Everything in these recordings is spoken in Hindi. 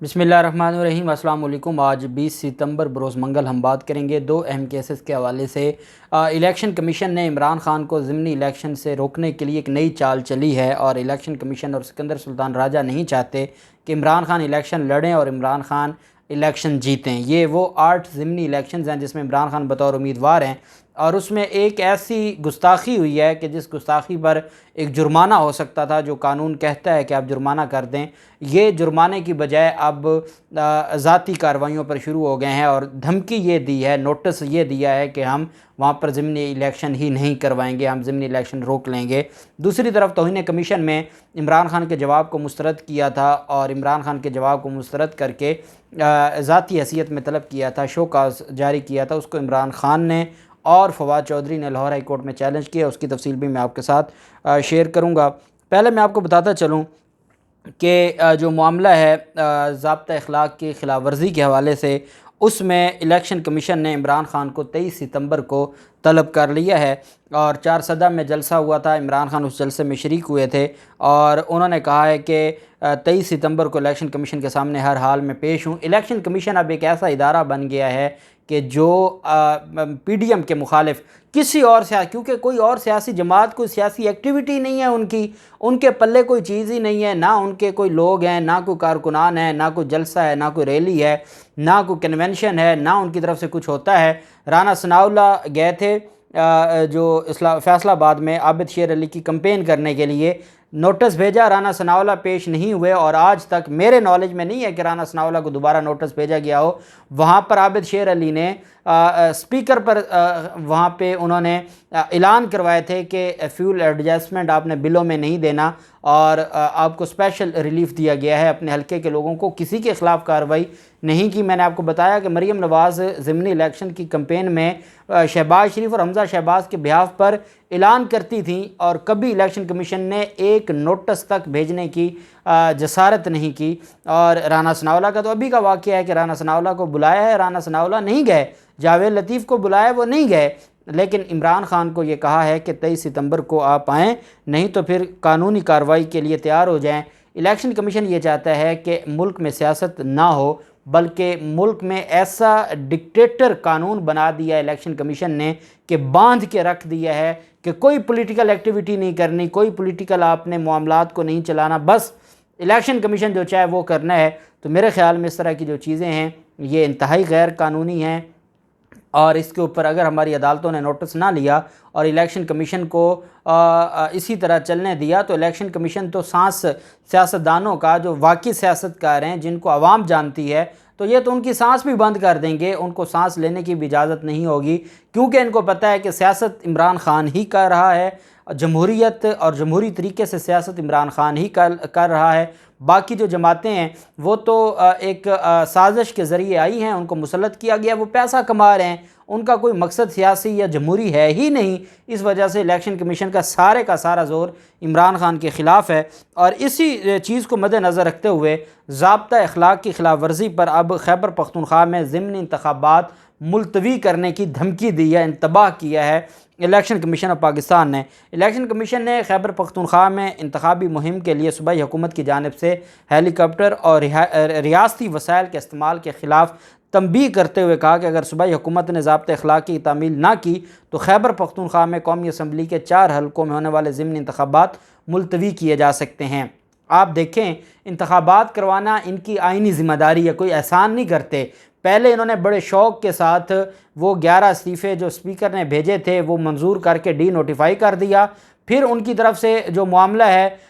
बिस्मिल्लाहिर्रहमानिर्रहीम। अस्सलाम वालेकुम। आज 20 सितंबर बरोज़ मंगल हम बात करेंगे दो अहम केसेस के हवाले से। इलेक्शन कमीशन ने इमरान ख़ान को ज़िमनी इलेक्शन से रोकने के लिए एक नई चाल चली है और इलेक्शन कमीशन और सिकंदर सुल्तान राजा नहीं चाहते कि इमरान ख़ान इलेक्शन लड़ें और इमरान ख़ान इलेक्शन जीतें। ये वो 8 ज़िमनी इलेक्शन हैं जिसमें इमरान ख़ान बतौर उम्मीदवार हैं और उसमें एक ऐसी गुस्ताखी हुई है कि जिस गुस्ताखी पर एक जुर्माना हो सकता था, जो कानून कहता है कि आप जुर्माना कर दें, ये जुर्माने की बजाय अब ज़ाती कार्रवाइयों पर शुरू हो गए हैं और धमकी ये दी है, नोटिस ये दिया है कि हम वहाँ पर ज़िमनी इलेक्शन ही नहीं करवाएंगे, हम ज़िमनी इलेक्शन रोक लेंगे। दूसरी तरफ तौहीन कमीशन में इमरान ख़ान के जवाब को मुस्तरद किया था और इमरान ख़ान के जवाब को मुस्तरद करके ज़ाती हैसियत में तलब किया था, शोकाज़ जारी किया था। उसको इमरान ख़ान ने और फवाद चौधरी ने लाहौर हाई कोर्ट में चैलेंज किया। उसकी तफसील भी मैं आपके साथ शेयर करूँगा। पहले मैं आपको बताता चलूँ कि जो मामला है ज़ाब्ता अखलाक की खिलाफ वर्जी के हवाले से, उसमें इलेक्शन कमीशन ने इमरान ख़ान को 23 सितंबर को तलब कर लिया है और 4 सदा में जलसा हुआ था। इमरान ख़ान उस जलसे में शरीक हुए थे और उन्होंने कहा है कि 23 सितंबर को इलेक्शन कमीशन के सामने हर हाल में पेश हूँ। इलेक्शन कमीशन अब एक ऐसा इदारा बन गया है कि जो पीडीएम के मुखालिफ किसी और क्योंकि कोई और सियासी जमात, कोई सियासी एक्टिविटी नहीं है उनकी, उनके पल्ले कोई चीज़ ही नहीं है, ना उनके कोई लोग हैं, ना कोई कारकुनान है, ना कोई जलसा है, ना कोई रैली है, ना कोई कन्वेंशन है, ना उनकी तरफ से कुछ होता है। राना सनाउल्लाह गए थे जो फैसलाबाद में आबिद शेर अली की कंपेन करने के लिए, नोटिस भेजा, राना सनाउल्लाह पेश नहीं हुए और आज तक मेरे नॉलेज में नहीं है कि राना सनाउल्लाह को दोबारा नोटिस भेजा गया हो। वहाँ पर आबिद शेर अली ने स्पीकर पर वहाँ पे उन्होंने ऐलान करवाए थे कि फ्यूल एडजस्टमेंट आपने बिलों में नहीं देना और आपको स्पेशल रिलीफ दिया गया है। अपने हल्के के लोगों को किसी के ख़िलाफ़ कार्रवाई नहीं की। मैंने आपको बताया कि मरीम नवाज़ ज़िमनी इलेक्शन की कैंपेन में शहबाज शरीफ और हमज़ा शहबाज के बिहाफ पर ऐलान करती थी और कभी इलेक्शन कमीशन ने एक नोटिस तक भेजने की जसारत नहीं की। और राना सनाउल्लाह का तो अभी का वाक़या है कि राना सनाउल्लाह को बुलाया है, राना सनाउल्लाह नहीं गए, जावेद लतीफ़ को बुलाया वो नहीं गए, लेकिन इमरान ख़ान को ये कहा है कि 23 सितंबर को आप आएँ, नहीं तो फिर कानूनी कार्रवाई के लिए तैयार हो जाएँ। इलेक्शन कमीशन ये चाहता है कि मुल्क में सियासत ना हो, बल्कि मुल्क में ऐसा डिक्टेटर कानून बना दिया इलेक्शन कमीशन ने कि बांध के रख दिया है कि कोई पॉलिटिकल एक्टिविटी नहीं करनी, कोई पॉलिटिकल आपने मामलात को नहीं चलाना, बस इलेक्शन कमीशन जो चाहे वो करना है। तो मेरे ख़्याल में इस तरह की जो चीज़ें हैं ये इंतहाई गैर कानूनी हैं और इसके ऊपर अगर हमारी अदालतों ने नोटिस ना लिया और इलेक्शन कमीशन को इसी तरह चलने दिया तो इलेक्शन कमीशन तो सियासतदानों का, जो वाकई सियासतकार हैं जिनको आवाम जानती है, तो ये तो उनकी सांस भी बंद कर देंगे, उनको सांस लेने की भी इजाज़त नहीं होगी, क्योंकि इनको पता है कि सियासत इमरान ख़ान ही कर रहा है, जमहूरियत और जमहूरी तरीके से सियासत इमरान ख़ान ही कर रहा है। बाकी जो जमातें हैं वो तो एक साजिश के ज़रिए आई हैं, उनको मुसल्लत किया गया, वो पैसा कमा रहे हैं, उनका कोई मकसद सियासी या जमहूरी है ही नहीं। इस वजह से इलेक्शन कमीशन का सारा ज़ोर इमरान ख़ान के ख़िलाफ़ है और इसी चीज़ को मद्देनज़र रखते हुए ज़ाब्ता अखलाक की खिलाफ वर्जी पर अब खैबर पख्तूनख्वा में ज़िमनी इंतखाबात मुलतवी करने की धमकी दी है, इंतबाह किया है इलेक्शन कमीशन ऑफ पाकिस्तान ने। इलेक्शन कमीशन ने खैबर पख्तूनख्वा में इंतखाबी मुहिम के लिए सूबाई हुकूमत की जानिब से हेलीकॉप्टर और रियासती वसाइल के इस्तेमाल के ख़िलाफ़ तंबीह करते हुए कहा कि अगर सूबाई हुकूमत ने ज़ाब्ते अखलाक की तामील ना की तो खैबर पख्तूनख्वा में कौमी असम्बली के 4 हलकों में होने वाले ज़िमनी इंतखाबात मुलतवी किए जा सकते हैं। आप देखें, इंतखाबात करवाना इनकी आइनी ज़िम्मेदारी है, कोई एहसान नहीं करते। पहले इन्होंने बड़े शौक़ के साथ वो 11 इस्तीफ़े जो स्पीकर ने भेजे थे वो मंजूर करके डी नोटिफाई कर दिया। फिर उनकी तरफ से जो मामला है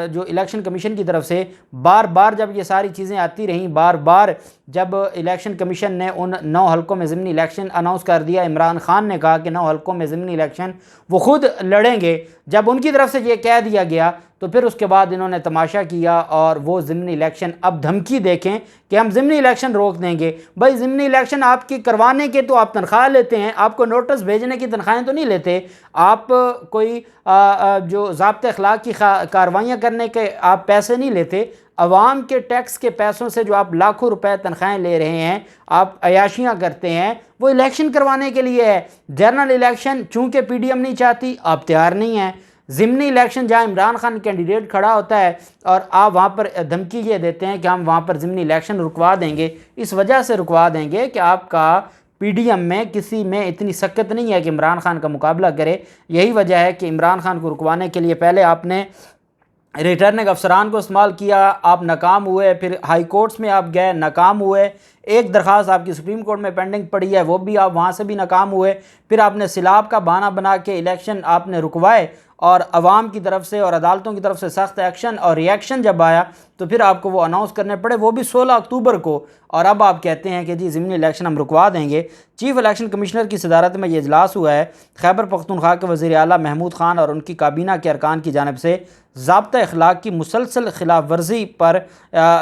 जो इलेक्शन कमीशन की तरफ से बार बार जब ये सारी चीज़ें आती रहीं, बार बार जब इलेक्शन कमीशन ने उन 9 हलकों में ज़िमनी इलेक्शन अनाउंस कर दिया, इमरान ख़ान ने कहा कि 9 हलकों में ज़िमनी इलेक्शन वो ख़ुद लड़ेंगे, जब उनकी तरफ से ये कह दिया गया तो फिर उसके बाद इन्होंने तमाशा किया और वो ज़िमनी इलेक्शन अब धमकी देखें कि हम ज़िमनी इलेक्शन रोक देंगे। भाई ज़िमनी इलेक्शन आपकी करवाने के तो आप तनख्वाह लेते हैं, आपको नोटिस भेजने की तनख्वाहें तो नहीं लेते। आप कोई जो ज़ाब्ते अखलाक की कार्रवाइयाँ करने के आप पैसे नहीं लेते। अवाम के टैक्स के पैसों से जो आप लाखों रुपए तनख्वाहें ले रहे हैं, आप अयाशियाँ करते हैं, वो इलेक्शन करवाने के लिए है। जनरल इलेक्शन चूँकि पीडीएम नहीं चाहती, आप तैयार नहीं हैं। ज़िमनी इलेक्शन जहाँ इमरान खान कैंडिडेट खड़ा होता है और आप वहाँ पर धमकी ये देते हैं कि हम वहाँ पर ज़िमनी इलेक्शन रुकवा देंगे, इस वजह से रुकवा देंगे कि आपका पीडीएम में किसी में इतनी सख्त नहीं है कि इमरान खान का मुकाबला करे। यही वजह है कि इमरान खान को रुकवाने के लिए पहले आपने रिटर्निंग अफसरान को इस्तेमाल किया, आप नाकाम हुए, फिर हाई कोर्ट्स में आप गए, नाकाम हुए, एक दरख्वास्त आपकी सुप्रीम कोर्ट में पेंडिंग पड़ी है, वो भी आप वहाँ से भी नाकाम हुए, फिर आपने सिलाब का बहाना बना के इलेक्शन आपने रुकवाए और अवाम की तरफ से और अदालतों की तरफ से सख्त एक्शन और रिएक्शन जब आया तो फिर आपको वो अनाउंस करने पड़े, वो भी 16 अक्टूबर को। और अब आप कहते हैं कि जी ज़िमनी इलेक्शन हम रुकवा देंगे। चीफ़ इलेक्शन कमिश्नर की सदारत में ये इजलास हुआ है। खैबर पख्तूनख्वा के वज़ीर आला महमूद खान और उनकी काबीना के अरकान की जानिब से ज़ाब्ता अखलाक की मुसलसल खिलाफ वर्जी पर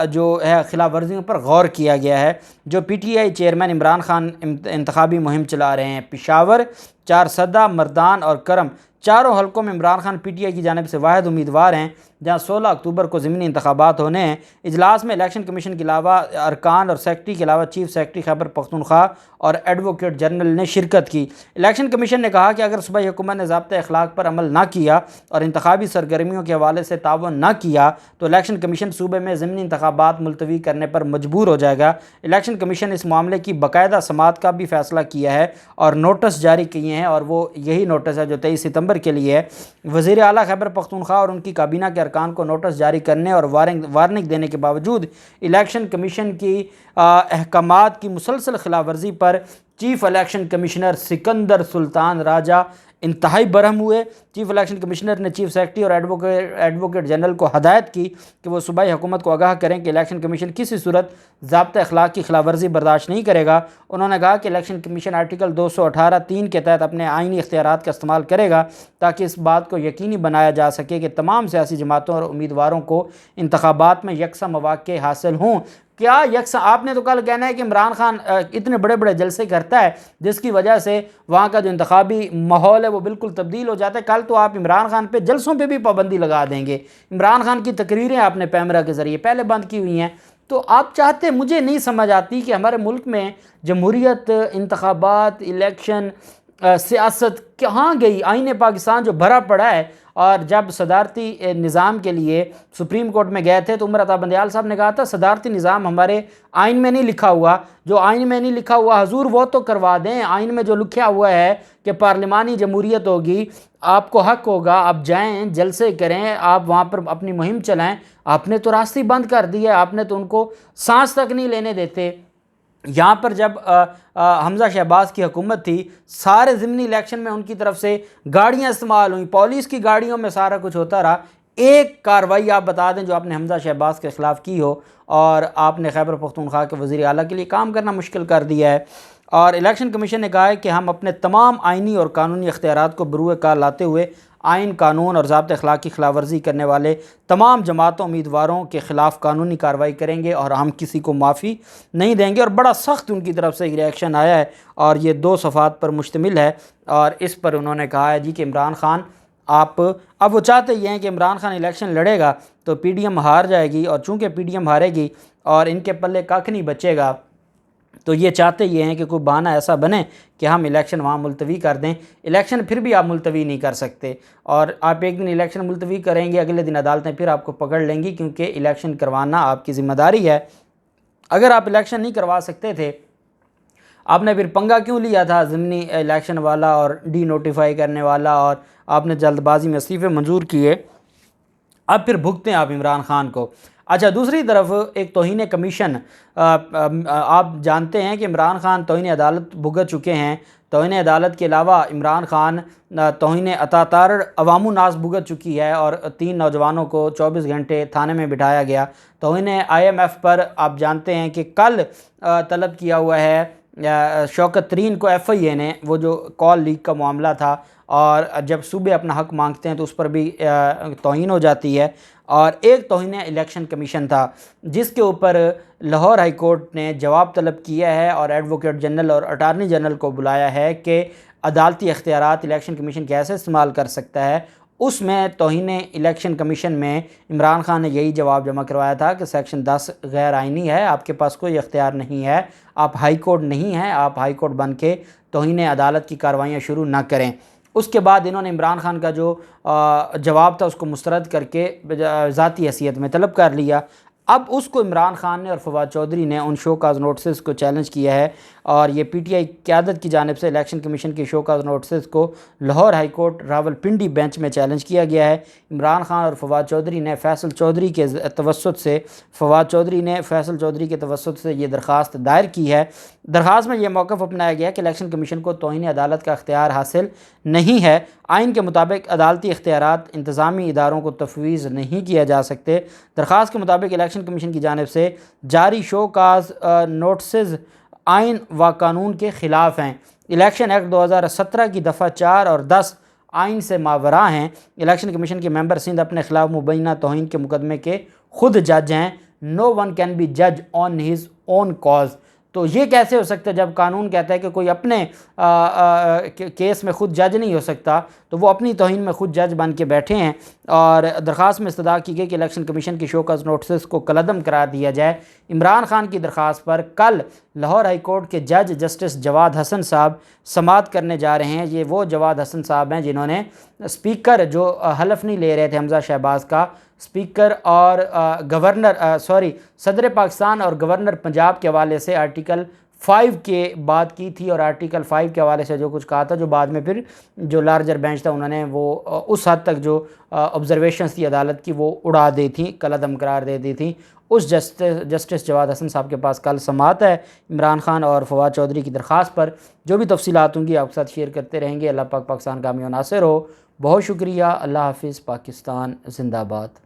जो है खिलाफ वर्जियों पर गौर किया गया है। जो PTI चेयरमैन इमरान खान इंतखाबी मुहिम चला रहे हैं, पेशावर, चारसदा, मर्दान और करम चारों हलकों में इमरान खान PTI की जानिब से वाहिद उम्मीदवार हैं जहाँ 16 अक्टूबर को ज़िमनी इंतखाबात होने हैं। इजलास में इलेक्शन कमीशन के अलावा अरकान और सेक्रेटरी के अलावा चीफ सेक्रेटरी खैबर पख्तूनख्वा और एडवोकेट जनरल ने शिरकत की। इलेक्शन कमीशन ने कहा कि अगर सूबाई हुकूमत ने ज़ाब्ते अखलाक पर अमल ना किया और इंतखाबी सरगर्मियों के हवाले से तावन ना किया तो इलेक्शन कमीशन सूबे में ज़िमनी इंतखाबात मुलतवी करने पर मजबूर हो जाएगा। इलेक्शन कमीशन इस मामले की बाकायदा समाअत का भी फैसला किया है और नोटिस जारी किए हैं, और वो यही नोटिस है जो 23 सितंबर के लिए है। वज़ीर आला खैबर पख्तूनख्वा और उनकी काबीना के अरकान को नोटिस जारी करने और वार्निंग देने के बावजूद इलेक्शन कमीशन की अहकामात की मुसलसल खिलाफ वर्जी पर chief election commissioner Sikandar Sultan Raja इंतहाई बरहम हुए। चीफ इलेक्शन कमिश्नर ने चीफ सेक्रेटरी और एडवोकेट जनरल को हदायत की कि वो सूबाई हुकूमत को आगाह करें कि इलेक्शन कमीशन किसी सूरत ज़ाब्ता अखलाक की खिलाफ वर्जी बर्दाश्त नहीं करेगा। उन्होंने कहा कि इलेक्शन कमीशन आर्टिकल 218(3) के तहत अपने आइनी इख्तियारात का इस्तेमाल करेगा ताकि इस बात को यकीनी बनाया जा सके कि तमाम सियासी जमातों और उम्मीदवारों को इंतखाबात में यकसा मौक़े हासिल हों। क्या यकसा? आपने तो कल कहना है कि इमरान खान इतने बड़े बड़े जलसे करता है जिसकी वजह से वहाँ का जो इंतखाबी माहौल है वो बिल्कुल तब्दील हो जाता है। कल तो आप इमरान खान पे जलसों पे भी पाबंदी लगा देंगे। इमरान खान की तकरीरें आपने पैमरा के ज़रिए पहले बंद की हुई हैं। तो आप चाहते, मुझे नहीं समझ आती कि हमारे मुल्क में जमहूरियत, इंतखाबात, इलेक्शन, सियासत कहाँ गई? आईने पाकिस्तान जो भरा पड़ा है, और जब सदारती निज़ाम के लिए सुप्रीम कोर्ट में गए थे तो उमर अता बंदयाल साहब ने कहा था सदारती निज़ाम हमारे आइन में नहीं लिखा हुआ। जो आइन में नहीं लिखा हुआ हजूर वो तो करवा दें। आइन में जो लिखा हुआ है कि पार्लिमानी जमहूरियत होगी, आपको हक होगा, आप जाएँ, जलसे करें, आप वहाँ पर अपनी मुहिम चलाएँ। आपने तो रास्ते बंद कर दिया, आपने तो उनको सांस तक नहीं लेने देते। यहाँ पर जब हमज़ा शहबाज की हुकूमत थी, सारे ज़िमनी इलेक्शन में उनकी तरफ से गाड़ियाँ इस्तेमाल हुई, पुलिस की गाड़ियों में सारा कुछ होता रहा। एक कार्रवाई आप बता दें जो आपने हमज़ा शहबाज के ख़िलाफ़ की हो, और आपने खैबर पख्तूनख्वा के वज़ीर आला के लिए काम करना मुश्किल कर दिया है। और इलेक्शन कमीशन ने कहा है कि हम अपने तमाम आइनी और कानूनी इख्तियारात को बरूए कार लाते हुए आइन, कानून और ज़ाब्ते अखलाक की खिलाफ वर्जी करने वाले तमाम जमातों उम्मीदवारों के ख़िलाफ़ कानूनी कार्रवाई करेंगे और हम किसी को माफ़ी नहीं देंगे। और बड़ा सख्त उनकी तरफ से रिएक्शन आया है और ये 2 सफ़ात पर मुश्तमिल है। और इस पर उन्होंने कहा है जी कि इमरान खान आप, अब वो चाहते ही हैं कि इमरान खान इलेक्शन लड़ेगा तो PDM हार जाएगी, और चूँकि PDM हारेगी और इनके पल्ले कख नहीं बचेगा तो ये चाहते ये हैं कि कोई बहाना ऐसा बने कि हम इलेक्शन वहाँ मुलतवी कर दें। इलेक्शन फिर भी आप मुलतवी नहीं कर सकते, और आप एक दिन इलेक्शन मुलतवी करेंगे, अगले दिन अदालतें फिर आपको पकड़ लेंगी, क्योंकि इलेक्शन करवाना आपकी ज़िम्मेदारी है। अगर आप इलेक्शन नहीं करवा सकते थे, आपने फिर पंगा क्यों लिया था ज़िमनी इलेक्शन वाला और डी नोटिफाई करने वाला, और आपने जल्दबाजी में इस्तीफ़े मंजूर किए। अब फिर भुगतें आप इमरान खान को। अच्छा, दूसरी तरफ एक तौहीन कमीशन, आप जानते हैं कि इमरान खान तौहीन अदालत भुगत चुके हैं। तौहीन अदालत के अलावा इमरान खान तौहीन अतातार अवामु नास भुगत चुकी है, और 3 नौजवानों को 24 घंटे थाने में बिठाया गया। तौहीन IMF पर आप जानते हैं कि कल तलब किया हुआ है शौकत तरीन को FIA ने, वो जो कॉल लीक का मामला था, और जब सूबे अपना हक मांगते हैं तो उस पर भी तौहीन हो जाती है। और एक तौहीन इलेक्शन कमीशन था जिसके ऊपर लाहौर हाई कोर्ट ने जवाब तलब किया है और एडवोकेट जनरल और अटार्नी जनरल को बुलाया है कि अदालती इख्तियारात इलेक्शन कमीशन कैसे इस्तेमाल कर सकता है। उसमें तौहीन इलेक्शन कमीशन में इमरान खान ने यही जवाब जमा करवाया था कि सेक्शन 10 गैर आइनी है, आपके पास कोई इख्तियार नहीं है, आप हाई कोर्ट नहीं हैं, आप हाई कोर्ट बन के तौहीन अदालत की कार्रवाइयाँ शुरू ना करें। उसके बाद इन्होंने इमरान खान का जो जवाब था उसको मुस्तरद करके ज़ाती हैसियत में तलब कर लिया। अब उसको इमरान खान ने और फवाद चौधरी ने उन शोकाज़ नोटिस को चैलेंज किया है और ये पीटीआई क़यादत की जानिब से इलेक्शन कमीशन के शोकाज़ नोटिस को Lahore high court Rawalpindi bench में चैलेंज किया गया है। इमरान खान और फवाद चौधरी ने फैसल चौधरी के तवस्सुत से ये दरख्वास्त दायर की है। दरख्वास्त में यह मौक़िफ़ अपनाया गया कि इलेक्शन कमीशन को तौहीन अदालत का इख्तियार हासिल नहीं है। आइन के मुताबिक अदालती इख्तियारात इंतज़ामी इदारों को तफवीज़ नहीं किया जा सकते। दरख्वास्त के मुताबिक इलेक्शन कमीशन की जानिब से जारी शोकाज़ नोटिस आइन व कानून के ख़िलाफ़ हैं। इलेक्शन एक्ट 2017 की दफ़ा 4 और 10 आइन से मावरा हैं। इलेक्शन कमीशन के मेंबर सिंध अपने खिलाफ मुबैना तौहीन के मुकदमे के खुद जज हैं। नो वन कैन बी जज ऑन हिज ओन कॉज। तो ये कैसे हो सकता है जब कानून कहता है कि कोई अपने केस में ख़ुद जज नहीं हो सकता, तो वो अपनी तौहीन में ख़ुद जज बन के बैठे हैं। और दरख्वास्त में इस्तदा की गई कि इलेक्शन कमीशन की शोकस नोटिस को कलअदम करार दिया जाए। इमरान खान की दरख्वास्त पर कल लाहौर हाई कोर्ट के जज जस्टिस जवाद हसन साहब समाअत करने जा रहे हैं। ये वो जवाद हसन साहब हैं जिन्होंने स्पीकर जो हलफ नहीं ले रहे थे हमजा शहबाज का, स्पीकर और सदर पाकिस्तान और गवर्नर पंजाब के हवाले से आर्टिकल 5 के बात की थी और आर्टिकल 5 के हवाले से जो कुछ कहा था, जो बाद में फिर जो लार्जर बेंच था उन्होंने वो उस हद तक जो ऑब्जर्वेशंस थी अदालत की वो उड़ा दी थी, कलअदम करार दे दी थी। उस जस्टिस जवाद हसन साहब के पास कल समाअत है इमरान खान और फवाद चौधरी की दरख्वास्त पर। जो भी तफसीलात होंगी आपके साथ शेयर करते रहेंगे। अल्लाह पाक पाकिस्तान कामयाब नासिर हो। बहुत शुक्रिया। अल्लाह हाफिज़। पाकिस्तान जिंदाबाद।